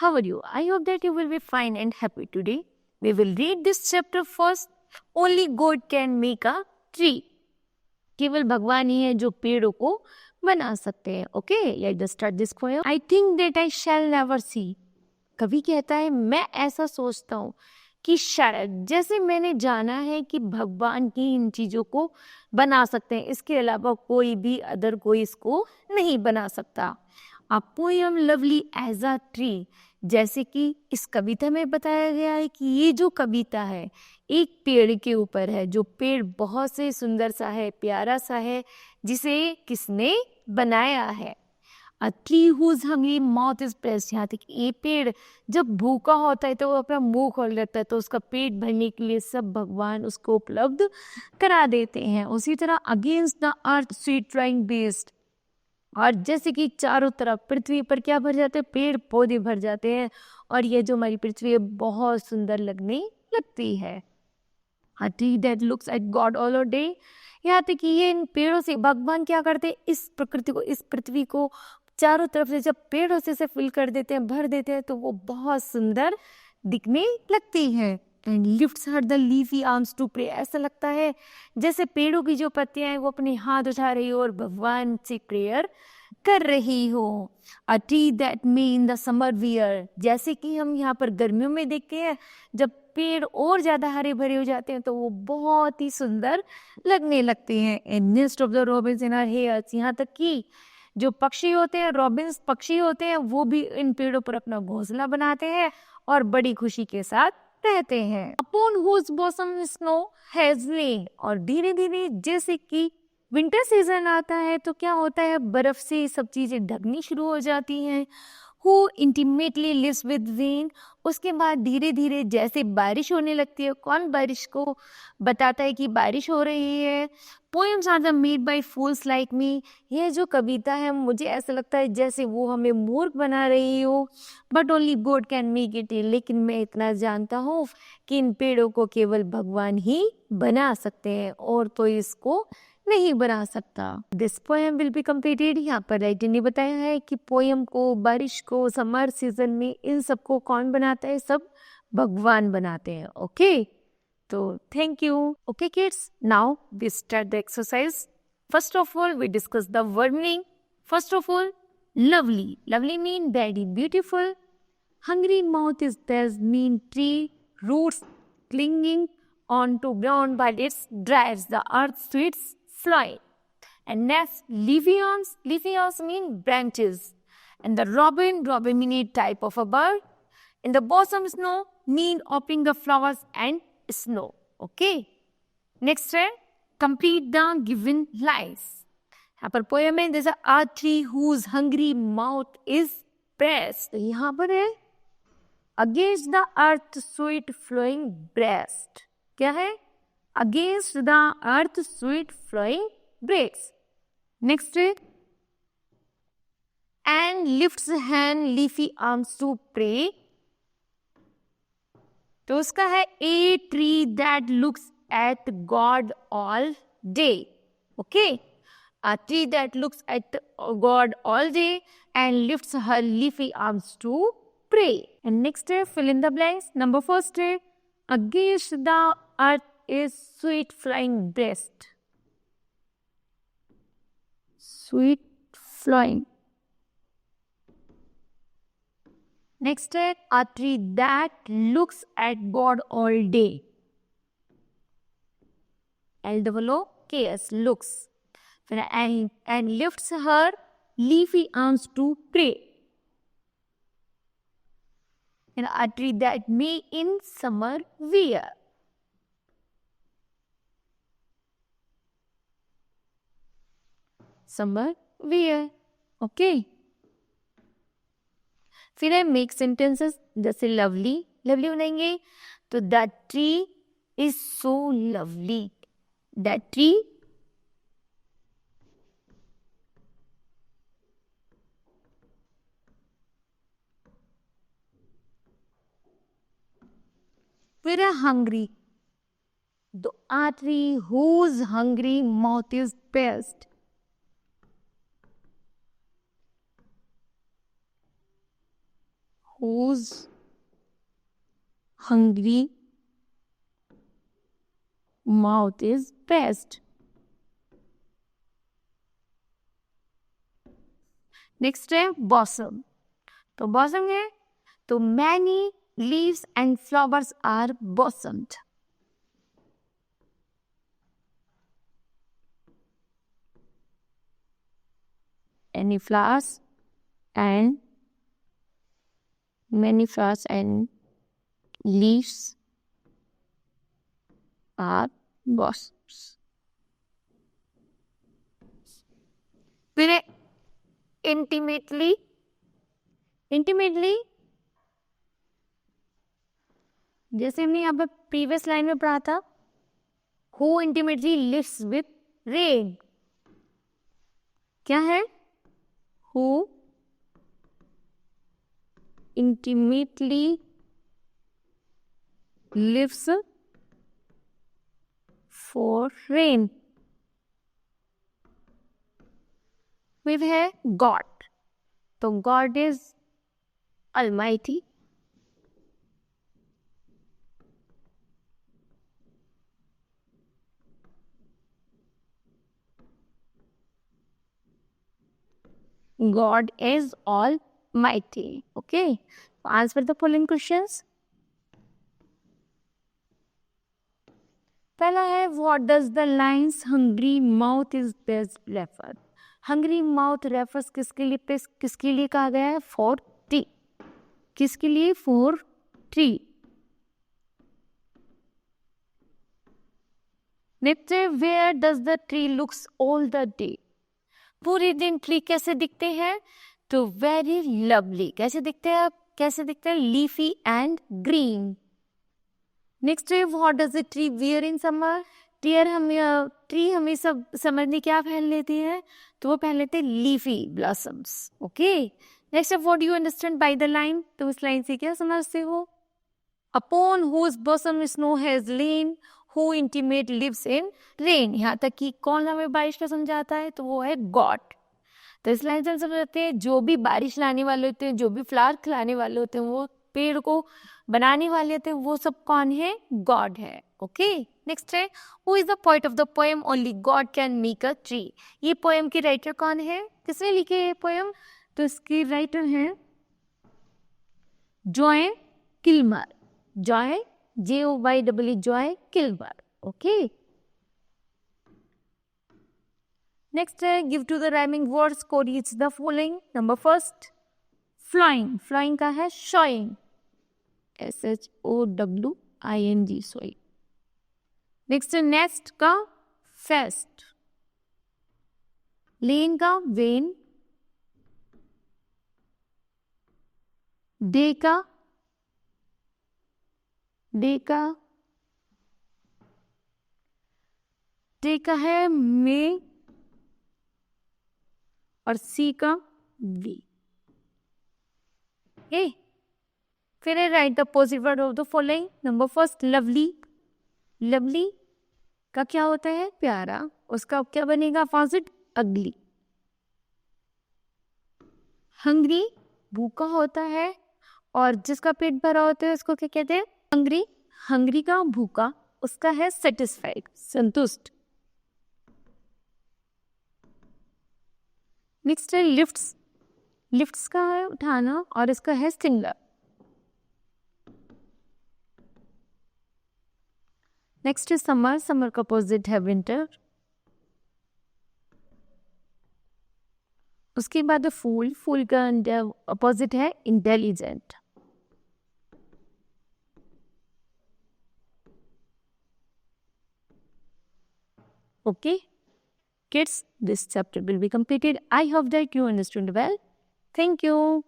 how are you? I hope that you will be fine and happy today. We will read this chapter first. Only God can make a tree. केवल भगवान ही है जो पेड़ों को बना सकते हैं. Okay, let's start this poem. I think that I shell never see. कवि कहता है मैं ऐसा सोचता हूँ कि शायद जैसे मैंने जाना है कि भगवान की इन चीजों को बना सकते हैं, इसके अलावा कोई भी अदर कोई इसको नहीं बना सकता. A poem lovely as a tree. जैसे कि इस कविता में बताया गया है कि ये जो कविता है एक पेड़ के ऊपर है, जो पेड़ बहुत से सुंदर सा है, प्यारा सा है, जिसे किसने बनाया है. A tree whose hungry mouth is pressed. यहाँ तक ये पेड़ जब भूखा होता है तो वो अपना मुंह खोल लेता है, तो उसका पेट भरने के लिए सब भगवान उसको उपलब्ध करा देते हैं. उसी तरह against the earth sweet flying beast. और जैसे कि चारों तरफ पृथ्वी पर क्या भर जाते हैं, पेड़ पौधे भर जाते हैं, और ये जो हमारी पृथ्वी है बहुत सुंदर लगने लगती है. A tree that looks at God all day. यहाँ तक कि ये इन पेड़ों से भगवान क्या करते हैं, इस प्रकृति को, इस पृथ्वी को चारों तरफ से जब पेड़ों से फिल कर देते हैं, भर देते हैं, तो वो बहुत सुंदर दिखने लगती है. And lifts her the leafy arms to pray. ऐसा लगता है जैसे पेड़ों की जो पत्तियां हैं वो अपने हाथ उठा रही हो और भगवान से प्रेयर कर रही हो. A tree that may in the summer wear. जैसे कि हम यहाँ पर गर्मियों में देखते हैं जब पेड़ और ज्यादा हरे भरे हो जाते हैं तो वो बहुत ही सुंदर लगने लगते हैं. And nest of the robins in our hairs. यहाँ तक कि जो पक्षी होते हैं, रॉबिन्स पक्षी होते हैं, वो भी इन पेड़ों पर अपना घोंसला बनाते हैं और बड़ी खुशी के साथ रहते हैं. Upon whose bosom snow has lain. और धीरे धीरे जैसे कि विंटर सीजन आता है तो क्या होता है, बर्फ से सब चीजें ढकनी शुरू हो जाती हैं. Who intimately lives with rain. उसके बाद धीरे धीरे जैसे बारिश होने लगती है, कौन बारिश को बताता है कि बारिश हो रही है. Poems are the made by fools like me. ये जो कविता है मुझे ऐसा लगता है जैसे वो हमें मूर्ख बना रही हो. But only God can make it. लेकिन मैं इतना जानता हूँ कि इन पेड़ों को केवल भगवान ही बना सकते हैं और तो इसको नहीं बना सकता. This poem will be completed. यहाँ पर राइटर ने बताया है कि पोएम को, बारिश को, समर सीजन में इन सबको कौन बनाता है, सब भगवान बनाते हैं. ओके, तो thank you. Okay kids, now we start the exercise. First of all we discuss the word meaning. First of all lovely. Lovely mean very beautiful. Hungry mouth is best mean tree roots clinging on to ground but it drives the earth sweets flying. And next, leafy arms. Leafy arms mean branches. And the robin mean a type of a bird. And the blossom snow mean opening the flowers and snow. Okay. Next है, complete the given lines. यहाँ पर poem में जैसा a tree whose hungry mouth is pressed. यहाँ पर है against the earth sweet flowing breast. क्या है? Against the earth sweet flowing breast. Next है, and lifts hand leafy arms to pray. तो उसका है a tree that looks at God all day. Okay, a tree that looks at God all day and lifts her leafy arms to pray. And next है, fill in the blanks. Number first है, against the earth is sweet flying breast. Sweet flying. Next है, a tree that looks at God all day. LOOKS, looks. And lifts her leafy arms to pray. And a tree that may in summer wear. Summer wear. Okay. फिर है make sentences. जैसे lovely, lovely बनाएंगे तो that tree is so lovely. That tree फिर है hungry. The uh tree whose hungry mouth is best. whose hungry mouth is best. Next है bosom. तो bosom है तो many leaves and flowers are blossomed. Any flowers and many flowers and leaves are blossoms. फिर intimately जैसे हमने यहाँ पर previous line में पढ़ा था, who intimately lives with rain. क्या है? who intimately lives for rain. फिर है God. तो God is Almighty. God is Almighty. Okay. Answer the following questions. पहला है what does the lines hungry mouth is best refer. hungry mouth refers किसके लिए कहा गया है? for tree. किसके लिए? for tree. नेक्स्ट है where does the tree looks all the day. पूरे दिन ट्री कैसे दिखते हैं? तो वेरी लवली. कैसे दिखते हैं? कैसे दिखते हैं? Leafy and green. नेक्स्ट है what does the tree wear in summer. Tree हमें सब समर में क्या पहन लेती है? तो वो पहन लेते हैं लीफी ब्लॉसम्स. ओके. नेक्स्ट है what do you understand by the line. तो उस लाइन से क्या समझते हो? Upon whose bosom snow has lain who intimate lives in rain. यहाँ तक कि कौन हमें बारिश का समझाता है? तो वो है गॉड. तो इस लाइन से हम समझते हैं जो भी बारिश लाने वाले होते हैं, जो भी फ्लावर खिलाने वाले होते हैं, वो पेड़ को बनाने वाले होते हैं, वो सब कौन है? गॉड है. ओके. नेक्स्ट है who is the poet of the poem only God can make a tree. ये पोएम की राइटर कौन है? किसने लिखे ये पोएम? तो इसकी राइटर है Joy Kilmer. Joy JOY Joy Kilmer. Okay. Next है give to the rhyming words code each the following. Number first flying. Flying का है शोइंग. SHOWING sowing. नेक्स्ट है नेस्ट का फेस्ट. लेन का वेन. डे का है मे और सी का वी. ए फिर है right the positive word of the following. Number first lovely. Lovely का क्या होता है? प्यारा. उसका क्या बनेगा? अपोजिट अगली. हंग्री भूखा होता है और जिसका पेट भरा होता है उसको क्या कहते हैं? हंग्री. हंग्री का भूखा, उसका है सेटिस्फाइड, संतुष्ट. नेक्स्ट है लिफ्ट्स. लिफ्ट्स का है उठाना और इसका है सिंगलर. नेक्स्ट है समर. समर का अपोजिट है विंटर. उसके बाद है फूल. फूल का अपोजिट है intelligent. Okay, kids, this chapter will be completed. I hope that you understood well. Thank you.